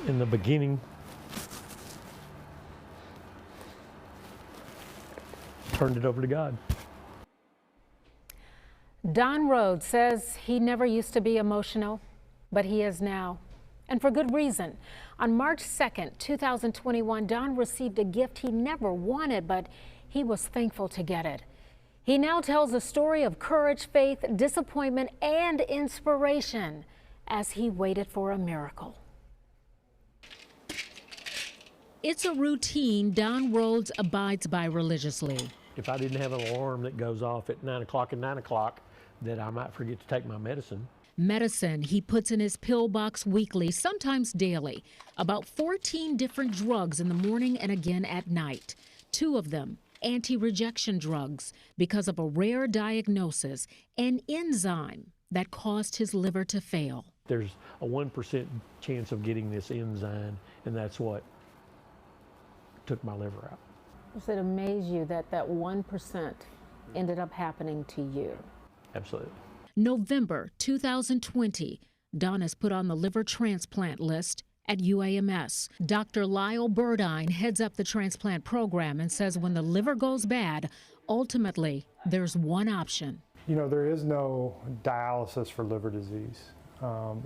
In the beginning, turned it over to God. Don Rhoads says he never used to be emotional, but he is now. And for good reason. On March 2nd, 2021, Don received a gift he never wanted, but he was thankful to get it. He now tells a story of courage, faith, disappointment, and inspiration as he waited for a miracle. It's a routine Don Rhoads abides by religiously. If I didn't have an alarm that goes off at 9 o'clock and 9 o'clock, that I might forget to take my medicine. Medicine he puts in his pill box weekly, sometimes daily. About 14 different drugs in the morning and again at night. 2 of them anti-rejection drugs because of a rare diagnosis, an enzyme that caused his liver to fail. There's a 1% chance of getting this enzyme, and that's what took my liver out. Does it amaze you that that 1% ended up happening to you? Absolutely. November 2020, Don is put on the liver transplant list at UAMS. Dr. Lyle Burdine heads up the transplant program and says when the liver goes bad, ultimately there's one option. You know, there is no dialysis for liver disease.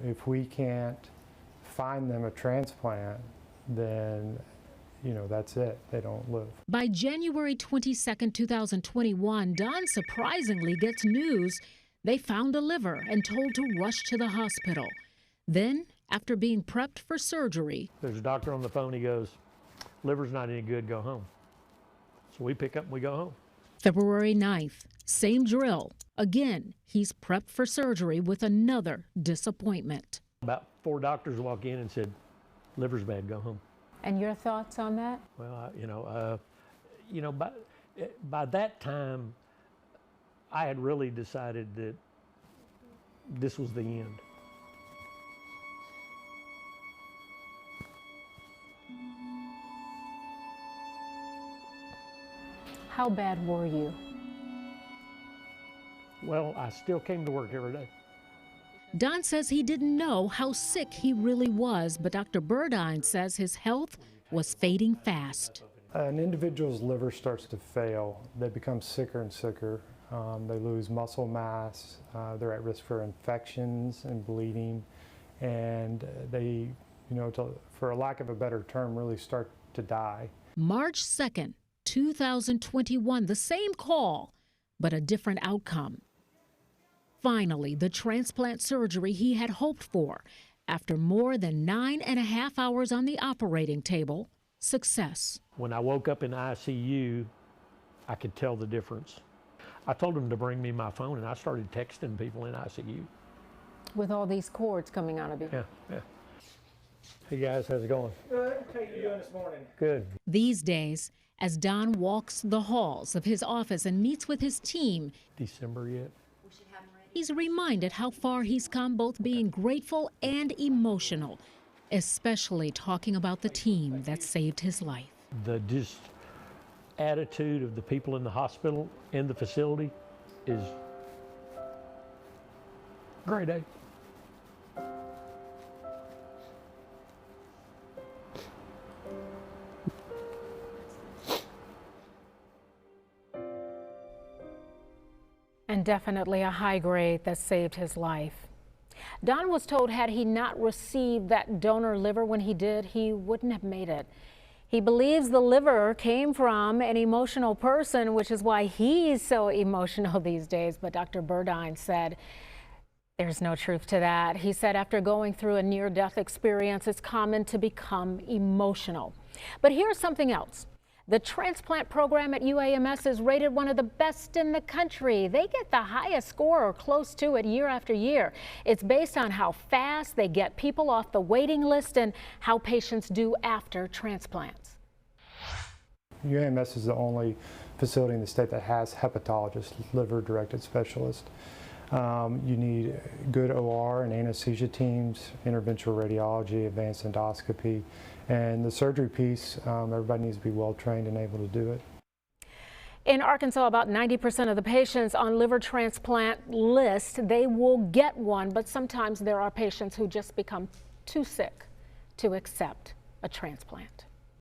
If we can't find them a transplant, then that's it. They don't live. By January 22nd, 2021, Don surprisingly gets news they found a liver and told to rush to the hospital. Then, after being prepped for surgery, there's a doctor on the phone. He goes, liver's not any good, go home. So we pick up and we go home. February 9th, same drill. Again, he's prepped for surgery with another disappointment. About 4 doctors walk in and said, liver's bad, go home. And your thoughts on that? Well, by that time, I had really decided that this was the end. How bad were you? Well, I still came to work every day. Don says he didn't know how sick he really was, but Dr. Burdine says his health was fading fast. An individual's liver starts to fail. They become sicker and sicker. They lose muscle mass. They're at risk for infections and bleeding. And they, for a lack of a better term, really start to die. March 2nd, 2021, the same call, but a different outcome. Finally, the transplant surgery he had hoped for. After more than 9.5 hours on the operating table, success. When I woke up in ICU, I could tell the difference. I told them to bring me my phone, and I started texting people in ICU. With all these cords coming out of you? Yeah. Hey guys, how's it going? Good. How you doing this morning? Good. These days, as Don walks the halls of his office and meets with his team, December yet? He's reminded how far he's come, both being grateful and emotional, especially talking about the team that saved his life. The attitude of the people in the hospital, in the facility, is grade A. And definitely a high grade that saved his life. Don was told had he not received that donor liver when he did, he wouldn't have made it. He believes the liver came from an emotional person, which is why he's so emotional these days. But Dr. Burdine said there's no truth to that. He said after going through a near-death experience, it's common to become emotional. But here's something else. The transplant program at UAMS is rated one of the best in the country. They get the highest score or close to it year after year. It's based on how fast they get people off the waiting list and how patients do after transplants. UAMS is the only facility in the state that has hepatologists, liver-directed specialists. You need good OR and anesthesia teams, interventional radiology, advanced endoscopy, and the surgery piece, everybody needs to be well trained and able to do it. In Arkansas, about 90% of the patients on liver transplant list, they will get one, but sometimes there are patients who just become too sick to accept a transplant.